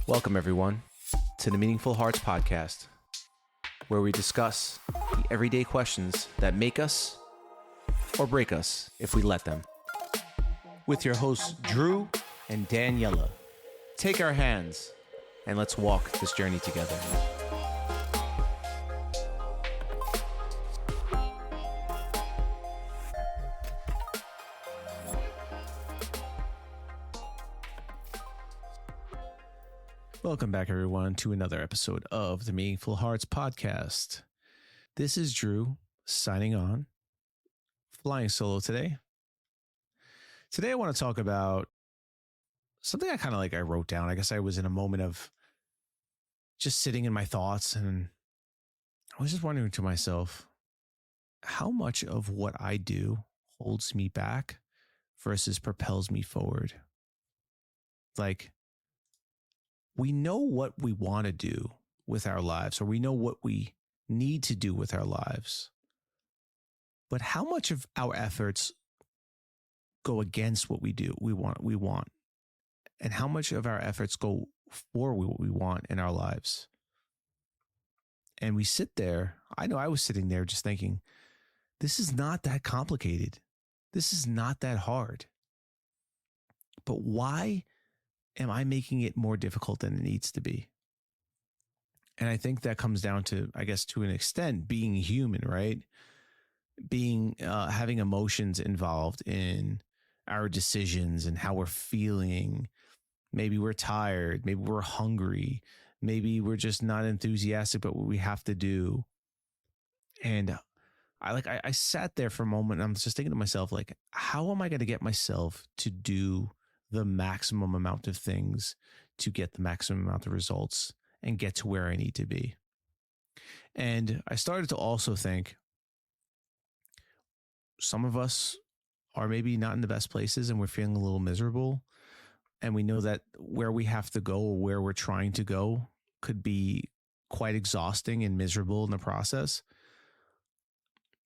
Welcome, everyone, to the Meaningful Hearts Podcast, where we discuss the everyday questions that make us or break us if we let them. With your hosts, Drew and Daniela. Take our hands and let's walk this journey together. Welcome back, everyone, to another episode of the Meaningful Hearts Podcast. This is Drew signing on, flying solo today. Today, I want to talk about something I wrote down. I guess I was in a moment of just sitting in my thoughts, and I was just wondering to myself, how much of what I do holds me back versus propels me forward? We know what we want to do with our lives, or we know what we need to do with our lives. But how much of our efforts go against what we do, we want, and how much of our efforts go for what we want in our lives? And we sit there. I know I was sitting there just thinking, this is not that complicated. This is not that hard. But why am I making it more difficult than it needs to be? And I think that comes down to, I guess, to an extent, being human, right? Having emotions involved in our decisions and how we're feeling. Maybe we're tired. Maybe we're hungry. Maybe we're just not enthusiastic about what we have to do. And I sat there for a moment and I'm just thinking to myself, how am I going to get myself to do the maximum amount of things to get the maximum amount of results and get to where I need to be? And I started to also think, some of us are maybe not in the best places and we're feeling a little miserable. And we know that where we have to go or where we're trying to go could be quite exhausting and miserable in the process.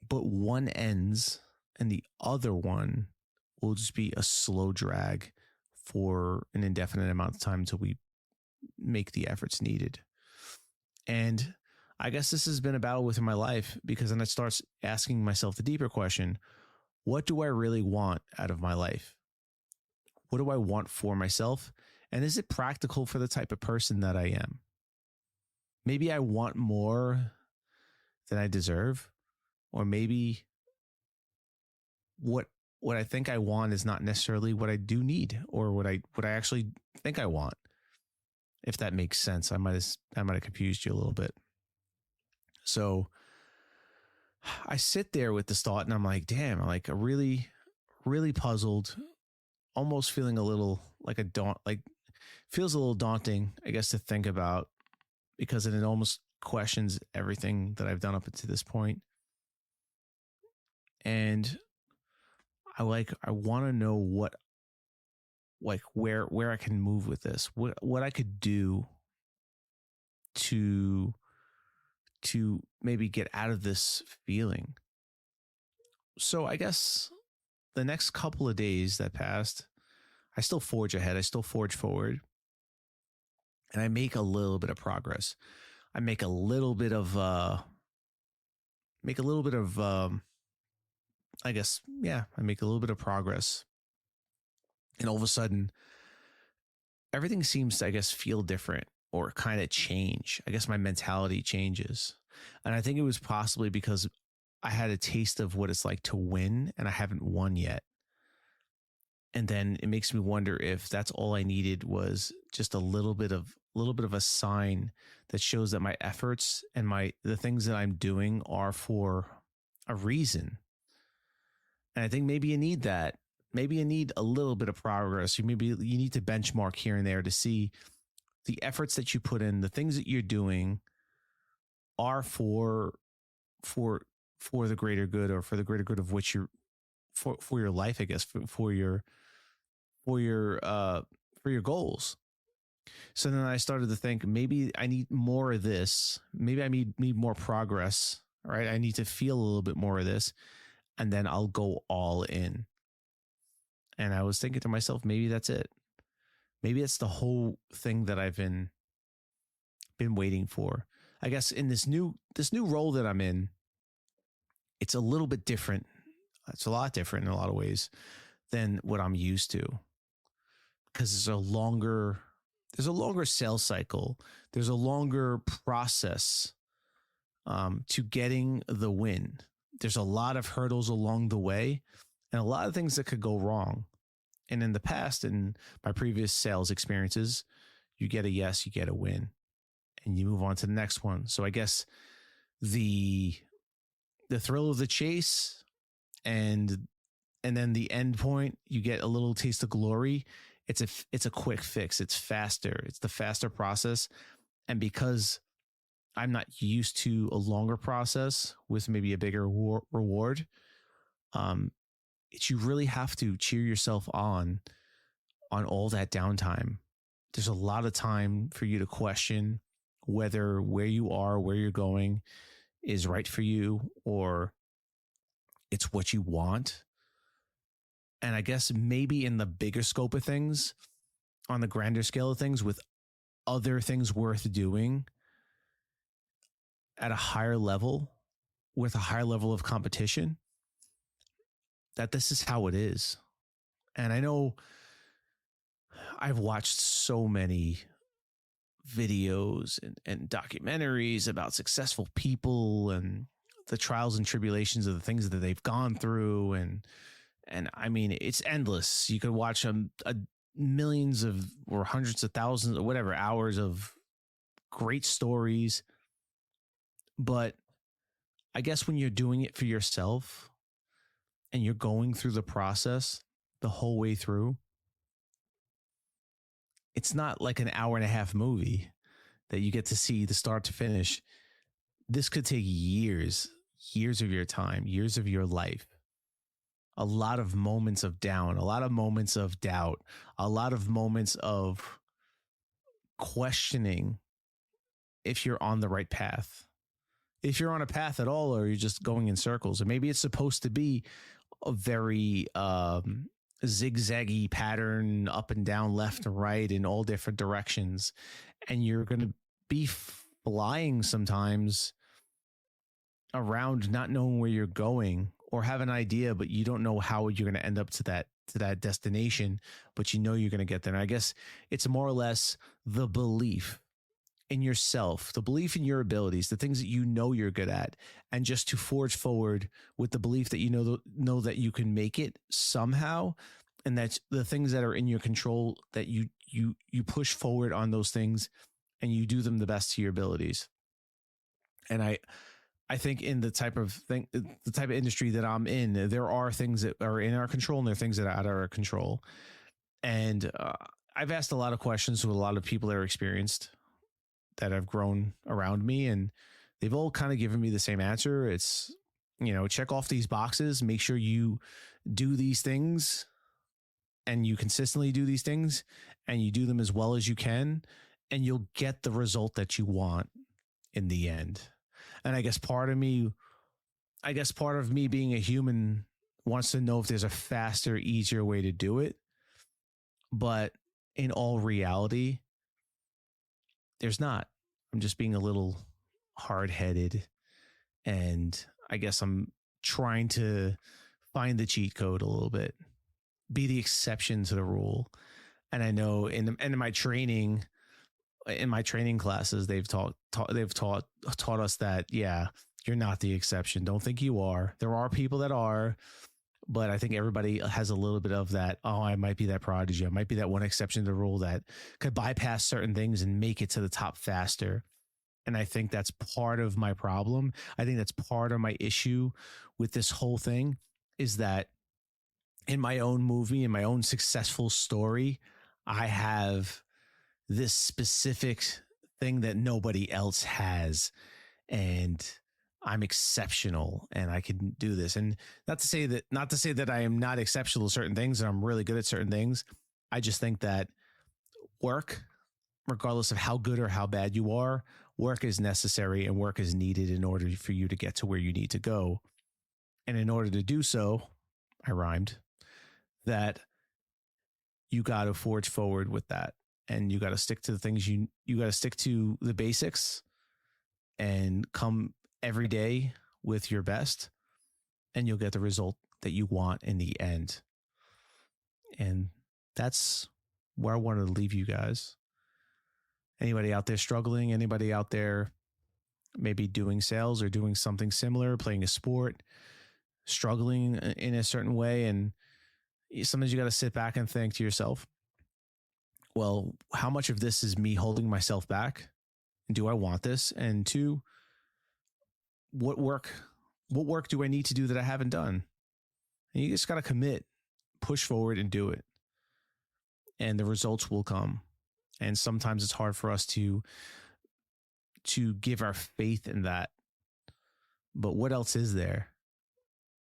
But one ends and the other one will just be a slow drag for an indefinite amount of time until we make the efforts needed. And I guess this has been a battle within my life, because then I start asking myself the deeper question, what do I really want out of my life? What do I want for myself? And is it practical for the type of person that I am? Maybe I want more than I deserve, or maybe what I think I want is not necessarily what I do need, or what I actually think I want. If that makes sense, I might have confused you a little bit. So I sit there with this thought and I'm like, damn, a really, really puzzled, almost feeling a little feels a little daunting, I guess, to think about, because it almost questions everything that I've done up to this point. And I want to know where I can move with this, what I could do to maybe get out of this feeling. So I guess the next couple of days that passed, I still forge ahead. I still forge forward, and I make a little bit of progress. I make a little bit of I make a little bit of progress. And all of a sudden, everything seems to, I guess, feel different or kind of change. I guess my mentality changes. And I think it was possibly because I had a taste of what it's like to win, and I haven't won yet. And then it makes me wonder if that's all I needed, was just a little bit of a sign that shows that my efforts and the things that I'm doing are for a reason. And I think maybe you need that. Maybe you need a little bit of progress. Maybe you need to benchmark here and there to see the efforts that you put in, the things that you're doing are for the greater good, or for the greater good of which you're for your life, I guess, for your goals. So then I started to think, maybe I need more of this. Maybe I need more progress, right? I need to feel a little bit more of this, and then I'll go all in. And I was thinking to myself, maybe that's it. maybe it's the whole thing that I've been waiting for. I guess in this new role that I'm in, it's a little bit different. It's a lot different in a lot of ways than what I'm used to, because there's a longer sales cycle. There's a longer process to getting the win. There's a lot of hurdles along the way and a lot of things that could go wrong. And in the past, in my previous sales experiences, you get a yes, you get a win, and you move on to the next one. So I guess the thrill of the chase and then the end point, you get a little taste of glory. It's a quick fix. It's faster. It's the faster process. And because I'm not used to a longer process with maybe a bigger reward, you really have to cheer yourself on all that downtime. There's a lot of time for you to question whether where you are, where you're going is right for you or it's what you want. And I guess maybe in the bigger scope of things, on the grander scale of things, with other things worth doing at a higher level, with a higher level of competition, that this is how it is. And I know I've watched so many videos and documentaries about successful people and the trials and tribulations of the things that they've gone through. And I mean, it's endless. You could watch a millions of or hundreds of thousands or whatever hours of great stories. But I guess when you're doing it for yourself and you're going through the process the whole way through, it's not like an hour and a half movie that you get to see the start to finish. This could take years of your time, years of your life. A lot of moments of down, a lot of moments of doubt, a lot of moments of questioning if you're on the right path, if you're on a path at all, or you're just going in circles. And maybe it's supposed to be a very zigzaggy pattern, up and down, left and right, in all different directions. And you're going to be flying sometimes around, not knowing where you're going, or have an idea, but you don't know how you're going to end up to that destination, but you know you're going to get there. And I guess it's more or less the belief in yourself, the belief in your abilities, the things that you know you're good at, and just to forge forward with the belief that you know that you can make it somehow, and that the things that are in your control, that you push forward on those things and you do them the best to your abilities. And I think in the type of industry that I'm in, there are things that are in our control and there are things that are out of our control. And I've asked a lot of questions to a lot of people that are experienced, that have grown around me, and they've all kind of given me the same answer. It's, check off these boxes, make sure you do these things and you consistently do these things and you do them as well as you can, and you'll get the result that you want in the end. And I guess part of me being a human wants to know if there's a faster, easier way to do it. But in all reality, there's not. I'm just being a little hard-headed, and I guess I'm trying to find the cheat code a little bit, be the exception to the rule. And I know in my training classes, they've taught us that, yeah, you're not the exception. Don't think you are. There are people that are, but I think everybody has a little bit of that. Oh, I might be that prodigy. I might be that one exception to the rule that could bypass certain things and make it to the top faster. And I think that's part of my problem. I think that's part of my issue with this whole thing, is that in my own movie, in my own successful story, I have this specific thing that nobody else has, and I'm exceptional and I can do this. And not to say that I am not exceptional at certain things and I'm really good at certain things. I just think that work, regardless of how good or how bad you are, work is necessary and work is needed in order for you to get to where you need to go. And in order to do so, I rhymed, that you got to forge forward with that. and you got to stick to the things you got to stick to the basics and come every day with your best, and you'll get the result that you want in the end. And that's where I wanted to leave you guys. Anybody out there struggling, anybody out there maybe doing sales or doing something similar, playing a sport, struggling in a certain way, and sometimes you got to sit back and think to yourself, well, how much of this is me holding myself back? Do I want this? And two, what work do I need to do that I haven't done? And you just got to commit, push forward and do it. And the results will come. And sometimes it's hard for us to give our faith in that. But what else is there?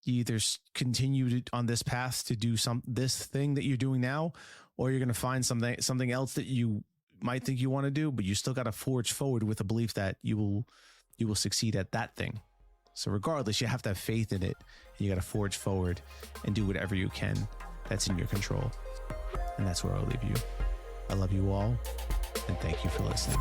You either continue on this path to do this thing that you're doing now, or you're going to find something else that you might think you want to do, but you still got to forge forward with the belief that you will succeed at that thing. So regardless, you have to have faith in it, and you got to forge forward and do whatever you can that's in your control. And that's where I'll leave you. I love you all, and thank you for listening.